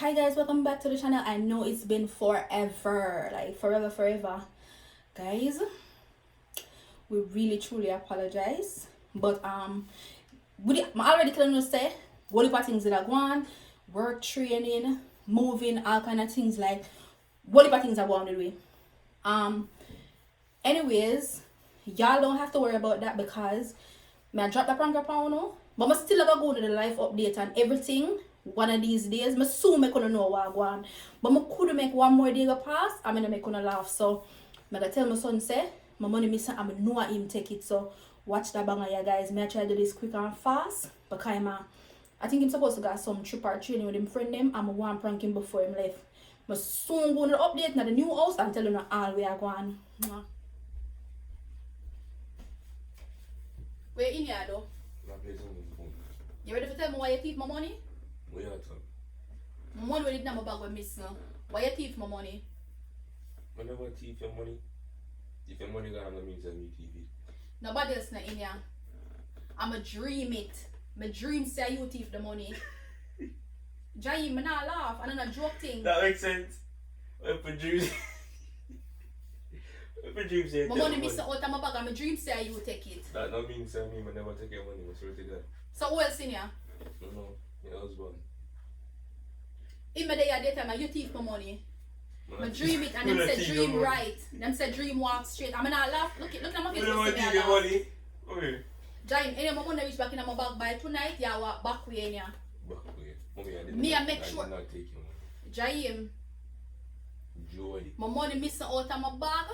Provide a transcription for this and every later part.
Hi guys, welcome back to the channel. I know it's been forever, like forever. Guys, we really truly apologize. But I'm already telling you say what about things that are going, work, training, moving, all kind of things, like what about things are going the way. Anyways, y'all don't have to worry about that because I drop the prank upon you, but I still gonna go to the life update and everything. One of these days, I soon I know what I'm going. But I could make one more day go pass, I'm gonna make gonna laugh. So I gotta tell my son say my money missing, I'm know him take it. So watch that banger, yeah guys. I try to do this quick and fast because I think I'm supposed to get some trip or training with him friend them. I'm going to prank him before him left. I soon go to the update na the new house and tell him all we are going. Where in here though? You ready to tell me why you thief my money? What you talking? My money will not my bag with miss now. Why you thief my money? I never thief your money. If your money gone, that means that me thief it. Nobody else not in here. I'm a dream it. My dream say you thief the money. Jai, me not laugh. I don't know joke thing. That makes sense. If a dream say my money miss out of my bag and my dream say you take it. That don't mean say me never take your money. I swear to God. So who else in here? No, your husband. In my day at that time, you thief my money. I dream it and them say dream right. Them say dream walk straight. I'm not laugh. Look at my face. You never thief your money. Okay. Giant, any my money reach back in my bag by tonight, yeah, walk back way in here. Back way. Okay, I make sure. I did not take your money. Jaim, Jody. my money missing out of my bag.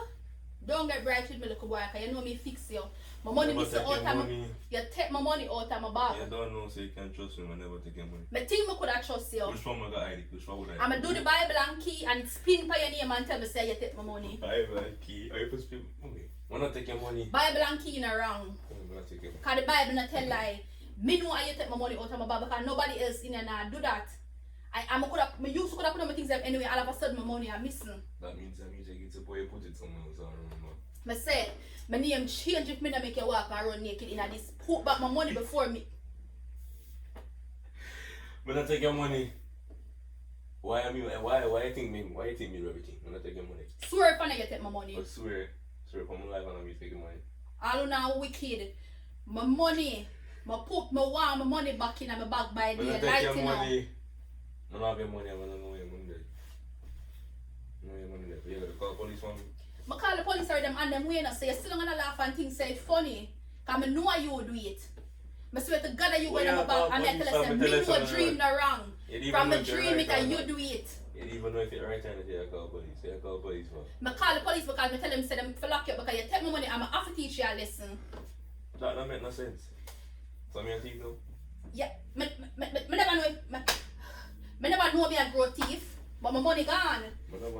Don't get bright with me, little boy, because you know me fix you. My money missing out of my you take my money out of my bag. You don't know, so you can trust me. I never take your money. I think I could have trust you. Which one I got ID? Which one would I? I'm going to do the Bible and key and spin by your name and tell me say you take my money. Bible and key. Are you supposed to spin? Okay. Why not take your money? Bible and key in a wrong. I'm not take your money. Because the Bible not tell lie. Me know how you take my money out of my bag because nobody else in here now do that. I used to put up my things anyway, all of a sudden my money are missing. That means you take it to boy, put it somewhere else. I don't know. I said, my name change if me not make you walk around naked in this. Put back my money before me. When I take your money, why you think me do everything? When I take your money? Swear if I not you take my money. But swear for my life and I'm take your money. I don't know wicked. My money, I want my money back in my bag by the when I take your money, I don't have your money, I don't know your money there. No your money there. You gotta call police for me. I call the police or them and them way so you're still gonna laugh and think say it's funny. Cause I know you would do it. I swear to God that you go in my bag and I tell us me do a dream no wrong. From a dream it and you do it. You don't even know if it's right time that you call police. You call police for. I call the police because I tell them say them for lock you because you take my money and I have to teach you a lesson. That don't make no sense. So me a thief now? Yeah, I never know me a grow thief. But my money gone.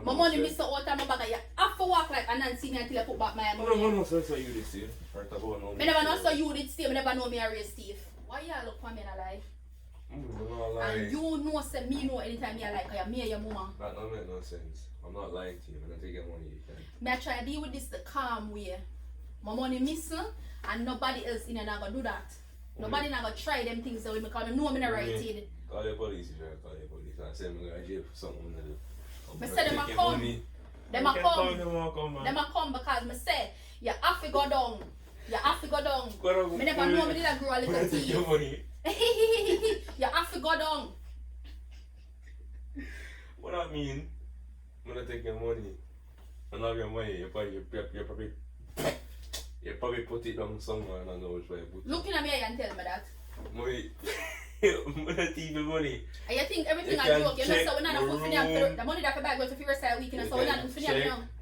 My money missed out of my bag. You have to walk like a non-senior until I put back my money. I never know so you did steal. I never know so you did steal. I never know me a real thief. Why you look for me in a lie? And you know say me know anytime you like because me and your mama. That don't make no sense. I'm not lying to you. When I take your money, you can. Me I try to deal with this the calm way. My money missing and nobody else in here not gonna do that. Nobody not gonna try them things with me because I know I'm not right here. Call the police if you call the police. I say I'm going to jail for something. I said them a come. Them a come because I say you have to go down. You have to go down. I never know me did I grow a little teeth. You have to go down. What that mean? When I take your money, and have your money, you probably put it down somewhere and I know which way you put it. Looking at me and tell me that. Money. When I take the money. And you think everything I joke, you know, so we're not going to the money that I buy goes to first side weekend, so we're not going to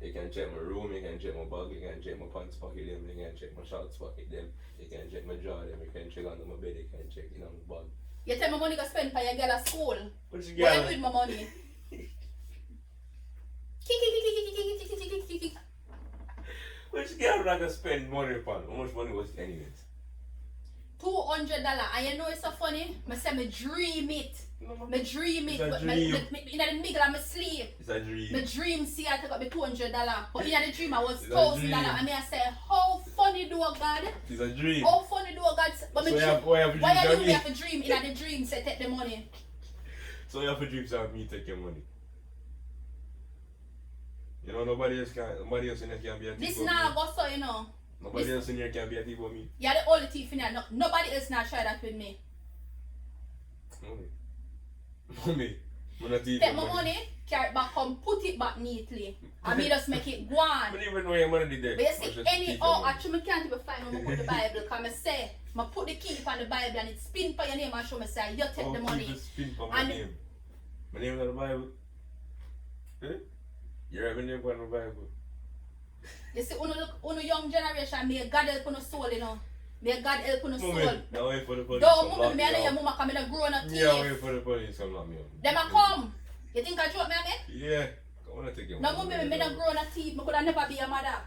You can check my room, you can check my bag, you can check my pants pocket, them, you can check my shorts pocket, them, you can check my jaw, them, you can check under my bed, you can check in my bag. You tell my money go spend for your girl at school. What's your girl? What you girl? with my money? Which girl not gonna spend money upon? How much money was it anyways? $200 and you know it's so funny? I say me dream it. Me dream it. But in the middle of my sleep. It's a dream. My dream see I take up the $200. But in the dream I was $1,000 and I say how funny do God? It's a dream. How funny do God? But so why you have a dream in the dream say take the money? So So you have to dream so me take your money. You know nobody else in here can be a thief. This now go so you know. Nobody else in here can be a thief for me. You're the only thief in here. No, nobody else now try that with me. Mommy. I'm not thief. Take my money, carry it back home, put it back neatly. And me just make it go on. I don't even know your money did there. But you see, any actually I can't even find when I put the Bible because I say I put the key on the Bible and it spin for your name and show me say you take the money. Spin for my name. My name is on the Bible. Eh? You have a name on the Bible. You see, uno young generation, may God help on the soul, you know. May God help on the soul. Now wait for the police. Don't move me, I know your mama coming and grown up. Yeah, wait for the police. I'm not me. Them a come. You think I joke me, me? Yeah. I want to take your money. No, move me, I grown up teeth. I could have never be a mother.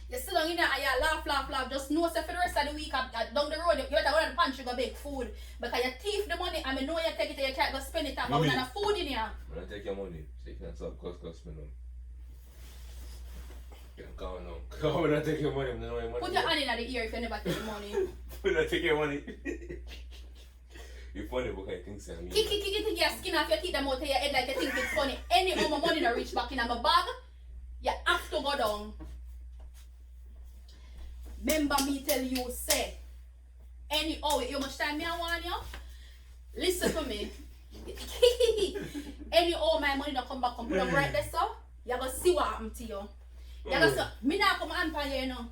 You sit down in there and you laugh. Just know so for the rest of the week, down the road, you better go to the pantry go bake food. Because you thief the money and I know you take it and you can't go spend it. But we have food in here. I'm going to take your money. So you can stop spend on. Yeah, come on now. Come on, take your money. Put your hand in the ear if you never take the money. When I take your money. You're funny because I think so. Kick your skin off your teeth and out of your head like you think it's funny. Any more money that reach back in my bag, you have to go down. Remember me tell you, say, you much time me I want you? Listen to me. My money don't come back and put up right there, so you're going to see what happened to you. You're going to see, me not put my hand on you, you know.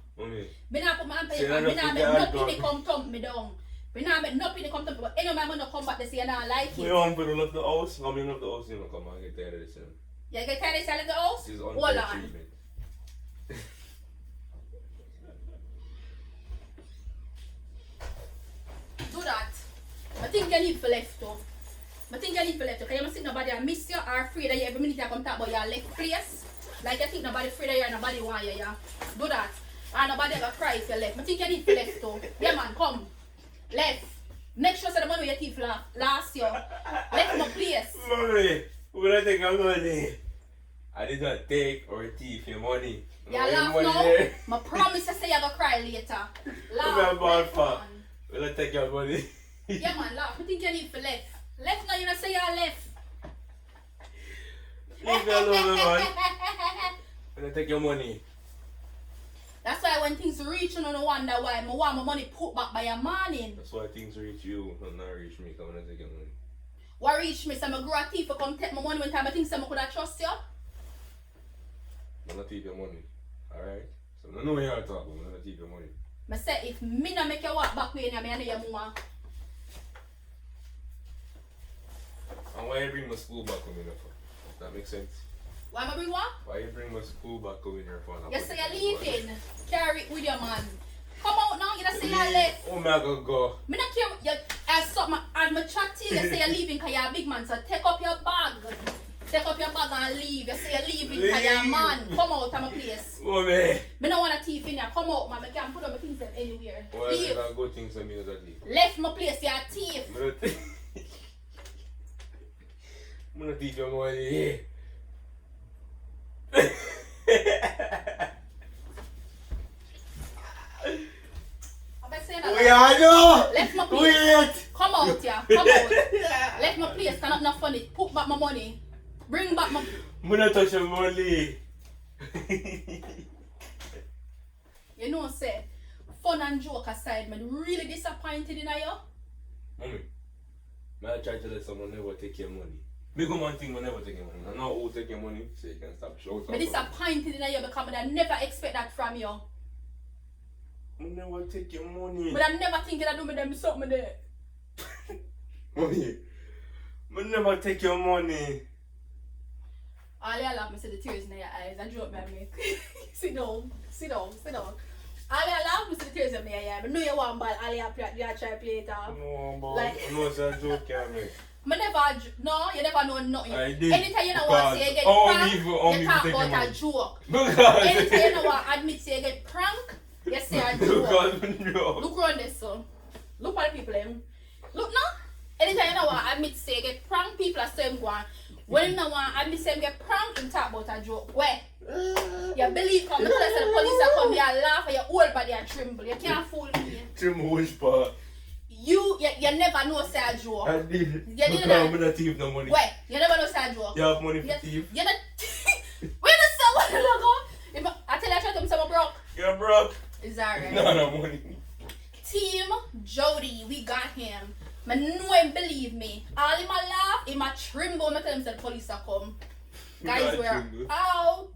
Me not put my hand on you, me not make nothing come thump me down. Me not make nothing come thump me, but any of my money come back to say you don't like it. You want to love the house? How many love the house? You don't come and get tired of this. You get tired of selling the house? This is hold unfair on. treatment. Do that. I think you need for left though. Because you must think nobody miss you or afraid that you every minute you come talk about your left place. Like you think nobody afraid of you and nobody want you, yeah. Do that. And nobody ever cry if you left. I think you need for left though. Yeah man, come. Left. Make sure the money your teeth last year. Left my place. Mommy, when I take your money, I did not take or thief your money. You laugh now? I promise you say you're going to cry later. Laugh. Will I take your money? Yeah man, laugh. I think you need for left. Left now, you don't say you're left. Leave me alone, man. Will I take your money? That's why when things reach you, no wonder why I want my money put back by your morning. That's why things reach you, not reach me. Come on, take your money. What reach me? So I'm a grow a thief to come take my money when time I think someone could have trust you? I'm not take your money. Alright? So I know what you're talking about. I'm not take your money. I say if me not make you walk back way, I know your mama. And why you bring my school back with me for? That makes sense. Why am I bring what? Why you bring my school back with me for? You say you're leaving. Carry it with your man. Come out now, you don't say you're left. Oh my God, go. Me not care. You, as my chat to you, you say you're leaving because you're a big man. So take up your bag. Take up your bag and leave. You say you're leaving because you're a man. Come out of my place. Mommy. Me don't want a thief in here. Come out, man. I can't put up my things anywhere. Why leave. I go things on me as a thief? Left my place, you're a thief. I'm not thief your money. We are no. Left my place. Wait. Come out, yeah. Come out. Left my place. Cannot not funny. Put back my money. Bring back my. I'm not touch your money. You know, say, fun and joke aside, man. Really disappointed in you. Mommy, I try to let someone never take your money. Me go one thing, I never take your money. I know who take your money, so you can stop shouting. I'm disappointed in you because I never expect that from you. I never take your money. But I never think that do me them something there. Mommy, I never take your money. All you laugh, me see the tears in your eyes. I joke, man. Sit down. All you laugh, me see the tears in your eyes. I know you want ball. All you try to play it off. No, but like, I know it's a joke, can me. You never know nothing. I did. Anytime you know what say you get prank, you talk about a joke. Anytime you know what admit say you get prank, you say a joke. Look around this, so. Look at the people, Look now. Anytime you know what admit say you get prank, people are saying one. When you know what admit say you get prank, you talk about a joke. Where? You believe come, because the police are come, you laugh and your whole body are tremble. You can't fool me. Tremble which part? You never know say a joke. I did. You did Because that. I'm not thief no money. Wait, you never know say a joke. You have money for thief. You're not. Where the someone logo? If I tell you I try to someone broke. You're broke. Is that right? No money. Team Jody, we got him. I know him believe me. All in my laugh, in my trimble, I tell him say the police are come. Guys, we're out.